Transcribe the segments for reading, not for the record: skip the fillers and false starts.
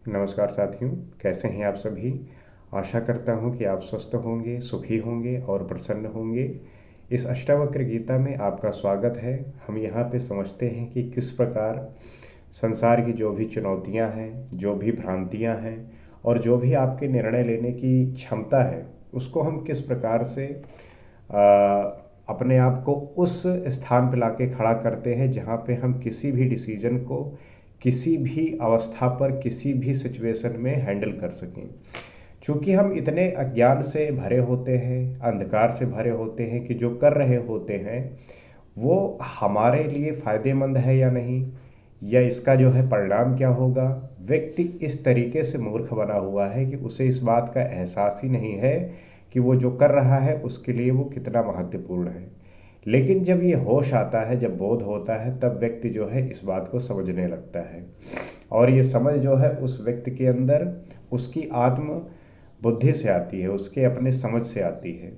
नमस्कार साथियों, कैसे हैं आप सभी। आशा करता हूं कि आप स्वस्थ होंगे, सुखी होंगे और प्रसन्न होंगे। इस अष्टावक्र गीता में आपका स्वागत है। हम यहाँ पे समझते हैं कि किस प्रकार संसार की जो भी चुनौतियाँ हैं, जो भी भ्रांतियाँ हैं और जो भी आपके निर्णय लेने की क्षमता है, उसको हम किस प्रकार से अपने आप को उस स्थान पे लाके खड़ा करते हैं जहाँ पे हम किसी भी डिसीजन को किसी भी अवस्था पर किसी भी सिचुएशन में हैंडल कर सकें। चूँकि हम इतने अज्ञान से भरे होते हैं, अंधकार से भरे होते हैं कि जो कर रहे होते हैं वो हमारे लिए फ़ायदेमंद है या नहीं, या इसका जो है परिणाम क्या होगा। व्यक्ति इस तरीके से मूर्ख बना हुआ है कि उसे इस बात का एहसास ही नहीं है कि वो जो कर रहा है उसके लिए वो कितना महत्वपूर्ण है। लेकिन जब ये होश आता है, जब बोध होता है, तब व्यक्ति जो है इस बात को समझने लगता है। और ये समझ जो है उस व्यक्ति के अंदर उसकी आत्म बुद्धि से आती है, उसके अपने समझ से आती है।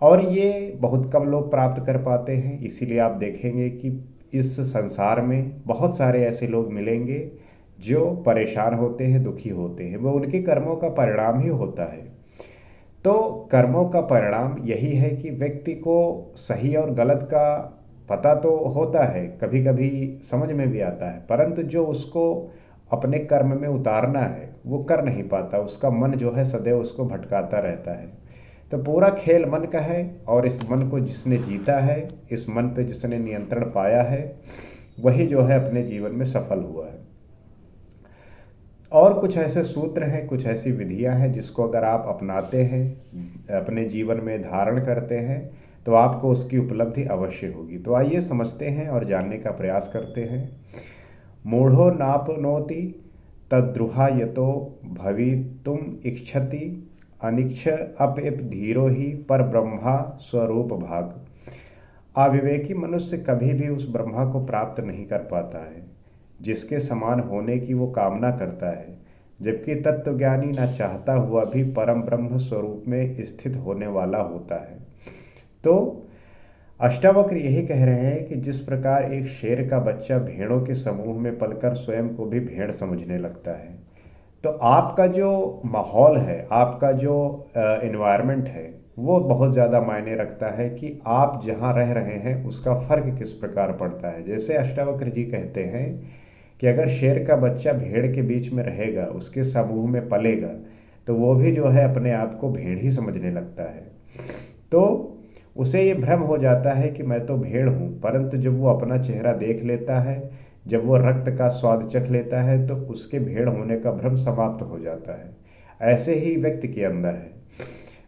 और ये बहुत कम लोग प्राप्त कर पाते हैं। इसीलिए आप देखेंगे कि इस संसार में बहुत सारे ऐसे लोग मिलेंगे जो परेशान होते हैं, दुखी होते हैं। वो उनके कर्मों का परिणाम ही होता है। तो कर्मों का परिणाम यही है कि व्यक्ति को सही और गलत का पता तो होता है, कभी कभी समझ में भी आता है, परंतु जो उसको अपने कर्म में उतारना है वो कर नहीं पाता। उसका मन जो है सदैव उसको भटकाता रहता है। तो पूरा खेल मन का है, और इस मन को जिसने जीता है, इस मन पे जिसने नियंत्रण पाया है, वही जो है अपने जीवन में सफल हुआ है। और कुछ ऐसे सूत्र हैं, कुछ ऐसी विधियां हैं जिसको अगर आप अपनाते हैं, अपने जीवन में धारण करते हैं, तो आपको उसकी उपलब्धि अवश्य होगी। तो आइए समझते हैं और जानने का प्रयास करते हैं। मूढ़ो नापनोति तद्रुहा यतो भवितुम इच्छति अनिच्छ अपेप धीरो ही पर ब्रह्मा स्वरूप भाग। अविवेकी मनुष्य कभी भी उस ब्रह्मा को प्राप्त नहीं कर पाता है जिसके समान होने की वो कामना करता है, जबकि तत्वज्ञानी न चाहता हुआ भी परम ब्रह्म स्वरूप में स्थित होने वाला होता है। तो अष्टावक्र यही कह रहे हैं कि जिस प्रकार एक शेर का बच्चा भेड़ों के समूह में पलकर स्वयं को भी भेड़ समझने लगता है, तो आपका जो माहौल है, आपका जो इन्वायरमेंट है, वो बहुत ज़्यादा मायने रखता है कि आप जहाँ रह रहे हैं उसका फ़र्क किस प्रकार पड़ता है। जैसे अष्टावक्र जी कहते हैं कि अगर शेर का बच्चा भेड़ के बीच में रहेगा, उसके समूह में पलेगा, तो वो भी जो है अपने आप को भेड़ ही समझने लगता है। तो उसे ये भ्रम हो जाता है कि मैं तो भेड़ हूँ, परंतु जब वो अपना चेहरा देख लेता है, जब वो रक्त का स्वाद चख लेता है, तो उसके भेड़ होने का भ्रम समाप्त हो जाता है। ऐसे ही व्यक्ति के अंदर है।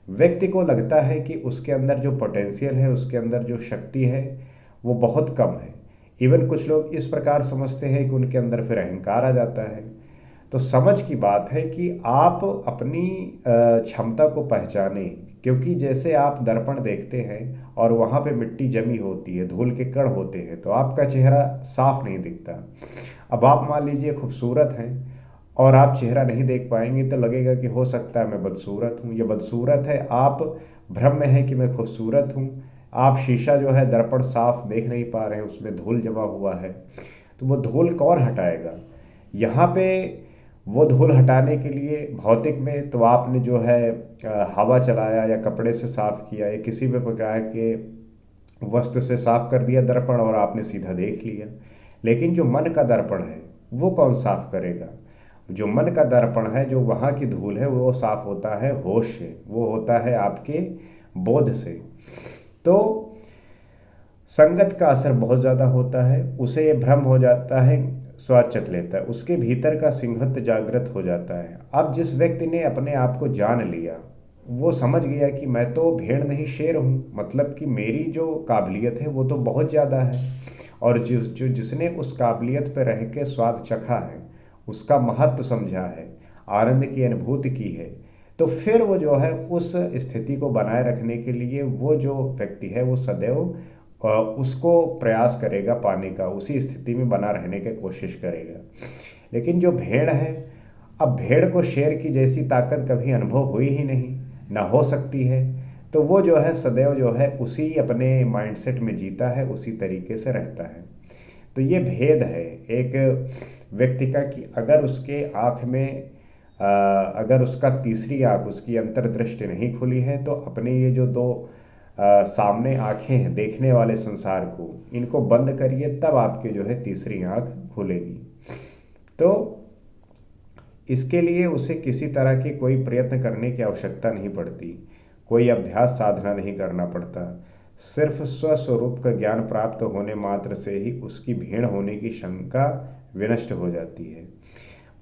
व्यक्ति को लगता है कि उसके अंदर जो पोटेंशियल है, उसके अंदर जो शक्ति है, वो बहुत कम है। इवन कुछ लोग इस प्रकार समझते हैं कि उनके अंदर फिर अहंकार आ जाता है। तो समझ की बात है कि आप अपनी क्षमता को पहचाने, क्योंकि जैसे आप दर्पण देखते हैं और वहाँ पे मिट्टी जमी होती है, धूल के कण होते हैं, तो आपका चेहरा साफ नहीं दिखता। अब आप मान लीजिए खूबसूरत हैं और आप चेहरा नहीं देख पाएंगे, तो लगेगा कि हो सकता है मैं बदसूरत हूँ। ये बदसूरत है, आप भ्रम में है कि मैं खूबसूरत हूँ। आप शीशा जो है, दर्पण साफ देख नहीं पा रहे हैं, उसमें धूल जमा हुआ है। तो वो धूल कौन हटाएगा? यहाँ पे वो धूल हटाने के लिए भौतिक में तो आपने जो है हवा चलाया या कपड़े से साफ किया या किसी भी प्रकार के वस्त्र से साफ कर दिया दर्पण और आपने सीधा देख लिया। लेकिन जो मन का दर्पण है वो कौन साफ करेगा? जो मन का दर्पण है, जो वहाँ की धूल है, वो साफ होता है होश से, वो होता है आपके बोध से। तो संगत का असर बहुत ज़्यादा होता है, उसे ये भ्रम हो जाता है, स्वाद चख लेता है, उसके भीतर का सिंहत्व जागृत हो जाता है। अब जिस व्यक्ति ने अपने आप को जान लिया, वो समझ गया कि मैं तो भेड़ नहीं शेर हूँ, मतलब कि मेरी जो काबिलियत है वो तो बहुत ज़्यादा है। और जिसने उस काबिलियत पर रह के स्वाद चखा है, उसका महत्व समझा है, आनंद की अनुभूति की है, तो फिर वो जो है उस स्थिति को बनाए रखने के लिए वो जो व्यक्ति है वो सदैव उसको प्रयास करेगा पाने का, उसी स्थिति में बना रहने की कोशिश करेगा। लेकिन जो भेड़ है, अब भेड़ को शेर की जैसी ताकत कभी अनुभव हुई ही नहीं, ना हो सकती है। तो वो जो है सदैव जो है उसी अपने माइंडसेट में जीता है, उसी तरीके से रहता है। तो ये भेद है। एक व्यक्ति का कि अगर उसके आँख में अगर उसका तीसरी आँख, उसकी अंतर्दृष्टि नहीं खुली है, तो अपने ये जो दो सामने आँखें हैं देखने वाले संसार को, इनको बंद करिए, तब आपकी जो है तीसरी आँख खुलेगी। तो इसके लिए उसे किसी तरह की कोई प्रयत्न करने की आवश्यकता नहीं पड़ती, कोई अभ्यास साधना नहीं करना पड़ता। सिर्फ स्वस्वरूप का ज्ञान प्राप्त होने मात्र से ही उसकी भीड़ होने की शंका विनष्ट हो जाती है।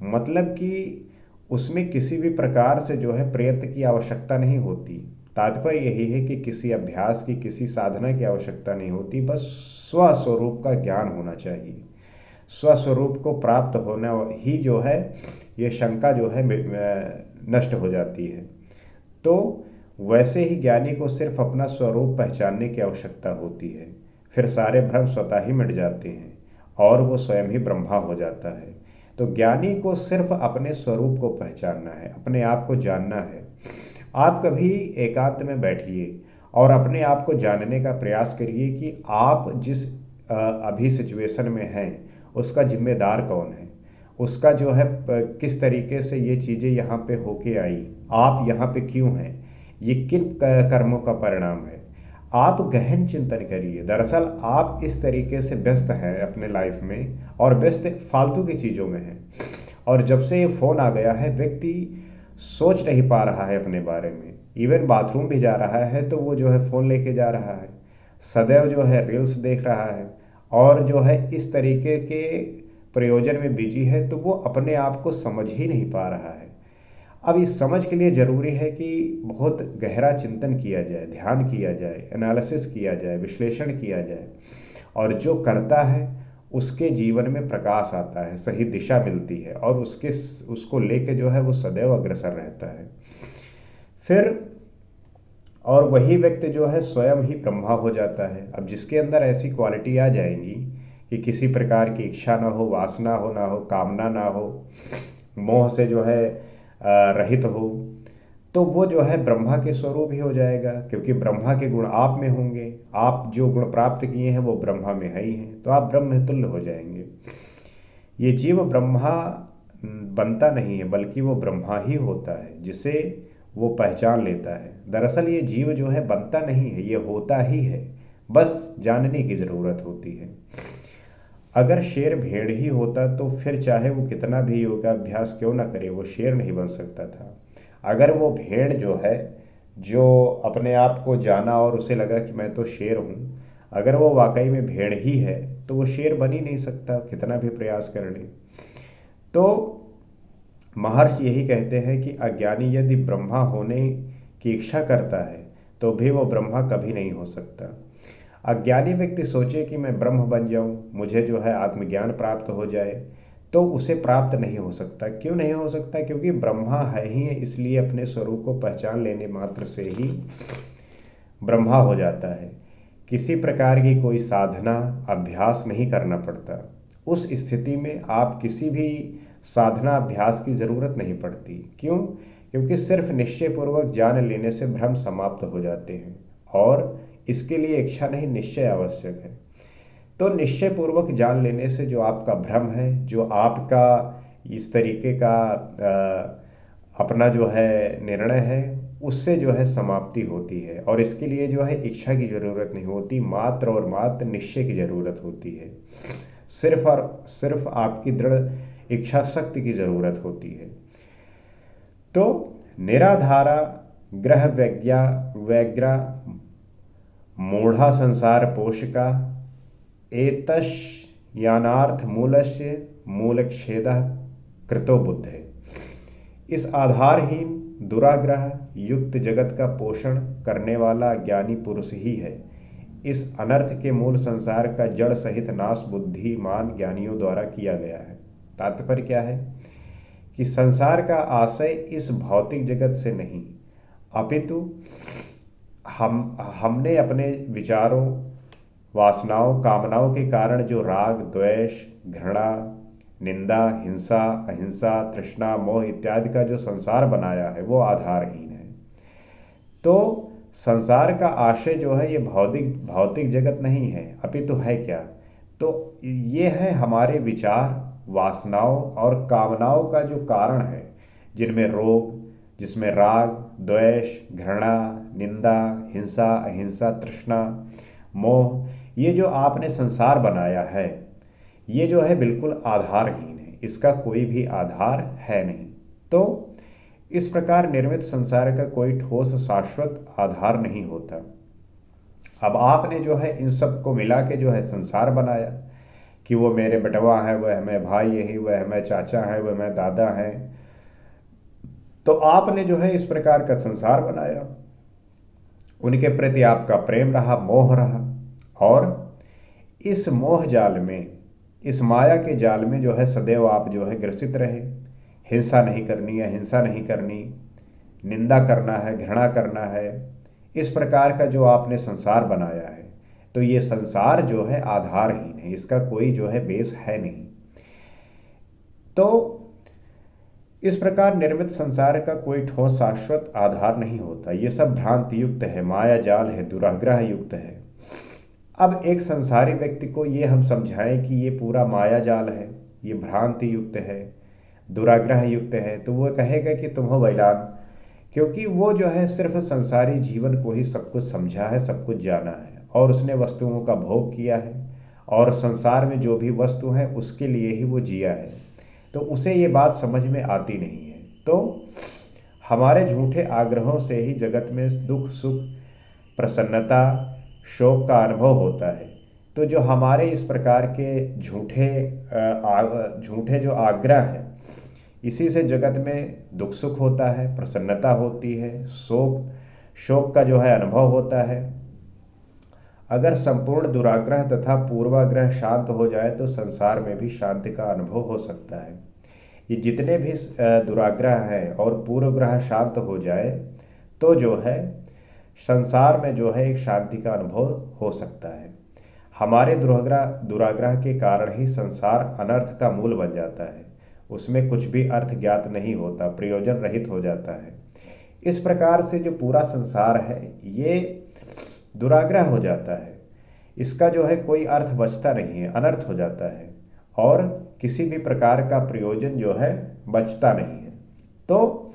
मतलब कि उसमें किसी भी प्रकार से जो है प्रयत्न की आवश्यकता नहीं होती। तात्पर्य यही है कि किसी अभ्यास की, किसी साधना की आवश्यकता नहीं होती, बस स्वस्वरूप का ज्ञान होना चाहिए। स्वस्वरूप को प्राप्त होना ही जो है ये शंका जो है नष्ट हो जाती है। तो वैसे ही ज्ञानी को सिर्फ अपना स्वरूप पहचानने की आवश्यकता होती है, फिर सारे भ्रम स्वतः ही मिट जाते हैं और वो स्वयं ही ब्रह्मा हो जाता है। तो ज्ञानी को सिर्फ अपने स्वरूप को पहचानना है, अपने आप को जानना है। आप कभी एकांत में बैठिए और अपने आप को जानने का प्रयास करिए कि आप जिस अभी सिचुएशन में हैं उसका जिम्मेदार कौन है, उसका जो है किस तरीके से ये चीज़ें यहाँ पे होके आई, आप यहाँ पे क्यों हैं, ये किन कर्मों का परिणाम है। आप गहन चिंतन करिए। दरअसल आप इस तरीके से व्यस्त हैं अपने लाइफ में और व्यस्त फालतू की चीज़ों में हैं, और जब से ये फ़ोन आ गया है व्यक्ति सोच नहीं पा रहा है अपने बारे में। इवन बाथरूम भी जा रहा है तो वो जो है फ़ोन लेके जा रहा है, सदैव जो है रील्स देख रहा है और जो है इस तरीके के प्रयोजन में बिजी है, तो वो अपने आप को समझ ही नहीं पा रहा है। अब इस समझ के लिए ज़रूरी है कि बहुत गहरा चिंतन किया जाए, ध्यान किया जाए, एनालिसिस किया जाए, विश्लेषण किया जाए, और जो करता है उसके जीवन में प्रकाश आता है, सही दिशा मिलती है और उसको लेके जो है वो सदैव अग्रसर रहता है। फिर और वही व्यक्ति जो है स्वयं ही ब्रह्मा हो जाता है। अब जिसके अंदर ऐसी क्वालिटी आ जाएंगी कि किसी प्रकार की इच्छा ना हो, वासना हो ना हो, कामना ना हो, मोह से जो है रहित हो, तो वो जो है ब्रह्मा के स्वरूप ही हो जाएगा, क्योंकि ब्रह्मा के गुण आप में होंगे। आप जो गुण प्राप्त किए हैं वो ब्रह्मा में है ही हैं, तो आप ब्रह्म तुल्य हो जाएंगे। ये जीव ब्रह्मा बनता नहीं है, बल्कि वो ब्रह्मा ही होता है जिसे वो पहचान लेता है। दरअसल ये जीव जो है बनता नहीं है, ये होता ही है, बस जानने की ज़रूरत होती है। अगर शेर भेड़ ही होता तो फिर चाहे वो कितना भी योगाभ्यास क्यों ना करे, वो शेर नहीं बन सकता था। अगर वो भेड़ जो है, जो अपने आप को जाना और उसे लगा कि मैं तो शेर हूँ, अगर वो वाकई में भेड़ ही है तो वो शेर बन ही नहीं सकता, कितना भी प्रयास कर ले। तो महर्षि यही कहते हैं कि अज्ञानी यदि ब्रह्मा होने की इच्छा करता है तो भी वो ब्रह्मा कभी नहीं हो सकता। अज्ञानी व्यक्ति सोचे कि मैं ब्रह्म बन जाऊं, मुझे जो है आत्मज्ञान प्राप्त हो जाए, तो उसे प्राप्त नहीं हो सकता। क्यों नहीं हो सकता? क्योंकि ब्रह्मा है ही है, इसलिए अपने स्वरूप को पहचान लेने मात्र से ही ब्रह्मा हो जाता है। किसी प्रकार की कोई साधना, अभ्यास नहीं करना पड़ता। उस स्थिति में आप किसी भी साधना अभ्यास की ज़रूरत नहीं पड़ती। क्यों? क्योंकि सिर्फ निश्चयपूर्वक जान लेने से भ्रम समाप्त हो जाते हैं, और इसके लिए इच्छा नहीं, निश्चय आवश्यक है। तो निश्चय पूर्वक जान लेने से जो आपका भ्रम है, जो आपका इस तरीके का अपना जो है निर्णय है, उससे जो है समाप्ति होती है, और इसके लिए जो है इच्छा की ज़रूरत नहीं होती, मात्र और मात्र निश्चय की ज़रूरत होती है। सिर्फ और सिर्फ आपकी दृढ़ इच्छा शक्ति की ज़रूरत होती है। तो निराधारा ग्रह व्यग्रा मूढ़ा संसार पोषका एतश यानार्थ मूलस्य मूलक्षेद कृतो बुद्ध है। इस आधारहीन दुराग्रह युक्त जगत का पोषण करने वाला ज्ञानी पुरुष ही है। इस अनर्थ के मूल संसार का जड़ सहित नाश बुद्धिमान ज्ञानियों द्वारा किया गया है। तात्पर्य क्या है कि संसार का आशय इस भौतिक जगत से नहीं, अपितु हमने अपने विचारों, वासनाओं, कामनाओं के कारण जो राग, द्वेष, घृणा, निंदा, हिंसा, अहिंसा, तृष्णा, मोह इत्यादि का जो संसार बनाया है वो आधारहीन है। तो संसार का आशय जो है ये भौतिक जगत नहीं है, अपितु है क्या? तो ये है हमारे विचार वासनाओं और कामनाओं का जो कारण है, जिनमें रोग, जिसमें राग, द्वेष, घृणा, निंदा, हिंसा, अहिंसा, तृष्णा, मोह, ये जो आपने संसार बनाया है, ये जो है बिल्कुल आधारहीन है, इसका कोई भी आधार है नहीं। तो इस प्रकार निर्मित संसार का कोई ठोस शाश्वत आधार नहीं होता। अब आपने जो है इन सब को मिला के जो है संसार बनाया कि वो मेरे बेटवा है, वह मैं भाई यही, वह मैं चाचा है, वह मैं दादा है। तो आपने जो है इस प्रकार का संसार बनाया, उनके प्रति आपका प्रेम रहा, मोह रहा, और इस मोह जाल में, इस माया के जाल में जो है सदैव आप जो है ग्रसित रहे। हिंसा नहीं करनी है, हिंसा नहीं करनी, निंदा करना है, घृणा करना है, इस प्रकार का जो आपने संसार बनाया है, तो ये संसार जो है आधारहीन है, इसका कोई जो है बेस है नहीं। तो इस प्रकार निर्मित संसार का कोई ठोस शाश्वत आधार नहीं होता। ये सब भ्रांति युक्त है, माया जाल है, दुराग्रह युक्त है। अब एक संसारी व्यक्ति को ये हम समझाएं कि ये पूरा माया जाल है, ये भ्रांति युक्त है, दुराग्रह युक्त है, तो वो कहेगा कि तुम हो बैलान, क्योंकि वो जो है सिर्फ संसारी जीवन को ही सब कुछ समझा है, सब कुछ जाना है, और उसने वस्तुओं का भोग किया है, और संसार में जो भी वस्तु है उसके लिए ही वो जिया है, तो उसे ये बात समझ में आती नहीं है। तो हमारे झूठे आग्रहों से ही जगत में दुख, सुख, प्रसन्नता, शोक का अनुभव होता है। तो जो हमारे इस प्रकार के झूठे जो आग्रह है, इसी से जगत में दुख सुख होता है, प्रसन्नता होती है, शोक का जो है अनुभव होता है। अगर संपूर्ण दुराग्रह तथा पूर्वाग्रह शांत हो जाए तो संसार में भी शांति का अनुभव हो सकता है। ये जितने भी दुराग्रह हैं और पूर्वग्रह शांत हो जाए तो जो है संसार में जो है एक शांति का अनुभव हो सकता है। हमारे दुराग्रह के कारण ही संसार अनर्थ का मूल बन जाता है, उसमें कुछ भी अर्थ ज्ञात नहीं होता, प्रयोजन रहित हो जाता है। इस प्रकार से जो पूरा संसार है ये दुराग्रह हो जाता है, इसका जो है कोई अर्थ बचता नहीं है, अनर्थ हो जाता है, और किसी भी प्रकार का प्रयोजन जो है बचता नहीं है। तो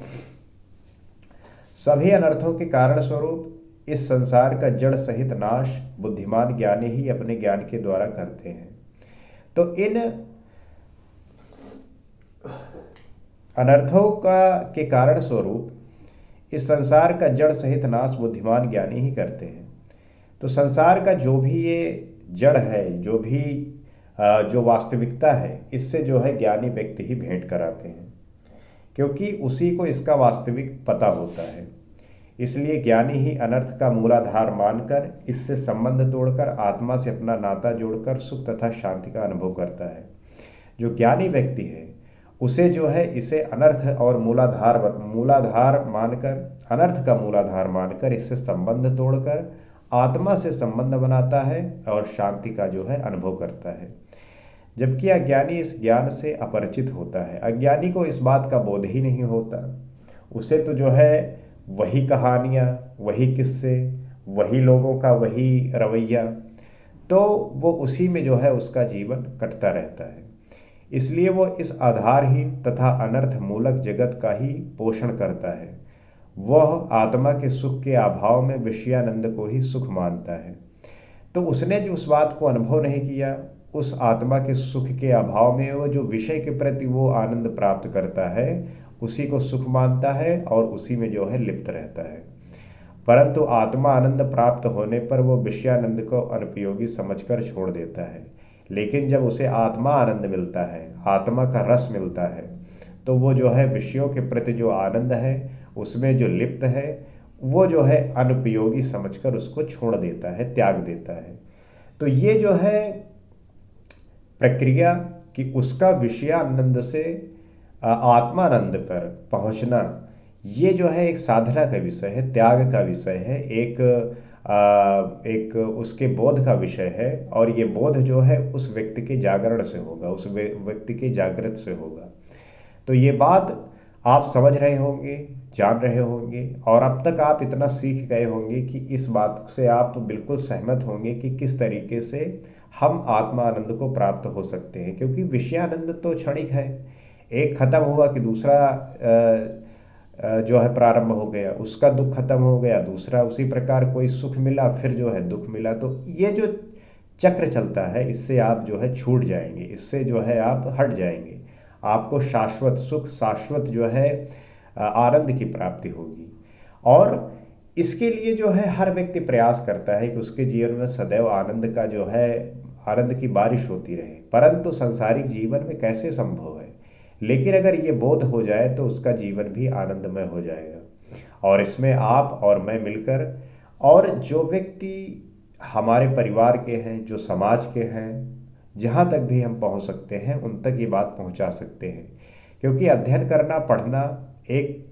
सभी अनर्थों के कारण स्वरूप इस संसार का जड़ सहित नाश बुद्धिमान ज्ञानी ही अपने ज्ञान के द्वारा करते हैं। तो इन अनर्थों के कारण स्वरूप इस संसार का जड़ सहित नाश बुद्धिमान ज्ञानी ही करते हैं। तो संसार का जो भी ये जड़ है, जो वास्तविकता है, इससे जो है ज्ञानी व्यक्ति ही भेंट कराते हैं, क्योंकि उसी को इसका वास्तविक पता होता है। इसलिए ज्ञानी ही अनर्थ का मूलाधार मानकर इससे संबंध तोड़कर आत्मा से अपना नाता जोड़कर सुख तथा शांति का अनुभव करता है। जो ज्ञानी व्यक्ति है उसे जो है इसे अनर्थ और मूलाधार मानकर, अनर्थ का मूलाधार मानकर इससे संबंध तोड़कर आत्मा से संबंध बनाता है और शांति का जो है अनुभव करता है। जबकि अज्ञानी इस ज्ञान से अपरिचित होता है, अज्ञानी को इस बात का बोध ही नहीं होता। उसे तो जो है वही कहानियाँ, वही किस्से, वही लोगों का वही रवैया, तो वो उसी में जो है उसका जीवन कटता रहता है। इसलिए वो इस आधारहीन तथा अनर्थ मूलक जगत का ही पोषण करता है। वह आत्मा के सुख के अभाव में विषयानंद को ही सुख मानता है। तो उसने जो उस बात को अनुभव नहीं किया, उस आत्मा के सुख के अभाव में वो जो विषय के प्रति वो आनंद प्राप्त करता है उसी को सुख मानता है और उसी में जो है लिप्त रहता है। परंतु आत्मा आनंद प्राप्त होने पर वो विषयानंद को अनुपयोगी समझकर छोड़ देता है। लेकिन जब उसे आत्मा आनंद मिलता है, आत्मा का रस मिलता है, तो वो जो है विषयों के प्रति जो आनंद है उसमें जो लिप्त है वो जो है अनुपयोगी समझकर उसको छोड़ देता है, त्याग देता है। तो ये जो है प्रक्रिया कि उसका विषयानंद से आत्मानंद पर पहुंचना, ये जो है एक साधना का विषय है, त्याग का विषय है, एक उसके बोध का विषय है। और ये बोध जो है उस व्यक्ति के जागरण से होगा, उस व्यक्ति के जागृत से होगा। तो ये बात आप समझ रहे होंगे, जान रहे होंगे, और अब तक आप इतना सीख गए होंगे कि इस बात से आप बिल्कुल सहमत होंगे कि किस तरीके से हम आत्मा आनंद को प्राप्त हो सकते हैं, क्योंकि विषयानंद तो क्षणिक है। एक खत्म हुआ कि दूसरा जो है प्रारंभ हो गया, उसका दुख खत्म हो गया, दूसरा उसी प्रकार कोई सुख मिला, फिर जो है दुख मिला। तो ये जो चक्र चलता है, इससे आप जो है छूट जाएंगे, इससे जो है आप हट जाएंगे। आपको शाश्वत सुख, शाश्वत जो है आनंद की प्राप्ति होगी। और इसके लिए जो है हर व्यक्ति प्रयास करता है कि उसके जीवन में सदैव आनंद का जो है, आनंद की बारिश होती रहे, परंतु सांसारिक जीवन में कैसे संभव है। लेकिन अगर ये बोध हो जाए तो उसका जीवन भी आनंदमय हो जाएगा। और इसमें आप और मैं मिलकर, और जो व्यक्ति हमारे परिवार के हैं, जो समाज के हैं, जहाँ तक भी हम पहुँच सकते हैं उन तक ये बात पहुँचा सकते हैं। क्योंकि अध्ययन करना, पढ़ना एक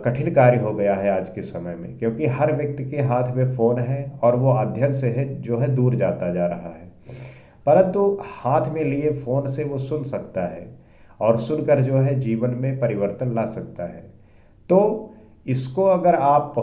कठिन कार्य हो गया है आज के समय में, क्योंकि हर व्यक्ति के हाथ में फ़ोन है और वो अध्ययन से है जो है दूर जाता जा रहा है। परंतु हाथ में लिए फ़ोन से वो सुन सकता है, और सुनकर जो है जीवन में परिवर्तन ला सकता है। तो इसको अगर आप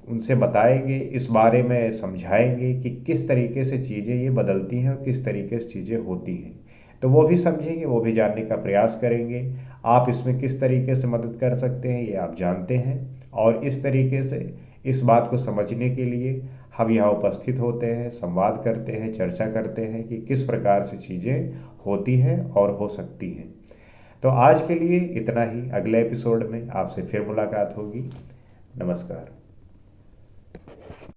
उनसे बताएंगे, इस बारे में समझाएंगे कि किस तरीके से चीज़ें ये बदलती हैं और किस तरीके से चीज़ें होती हैं, तो वो भी समझेंगे, वो भी जानने का प्रयास करेंगे। आप इसमें किस तरीके से मदद कर सकते हैं ये आप जानते हैं। और इस तरीके से इस बात को समझने के लिए हम यहाँ उपस्थित होते हैं, संवाद करते हैं, चर्चा करते हैं कि किस प्रकार से चीज़ें होती हैं और हो सकती हैं। तो आज के लिए इतना ही। अगले एपिसोड में आपसे फिर मुलाकात होगी। नमस्कार।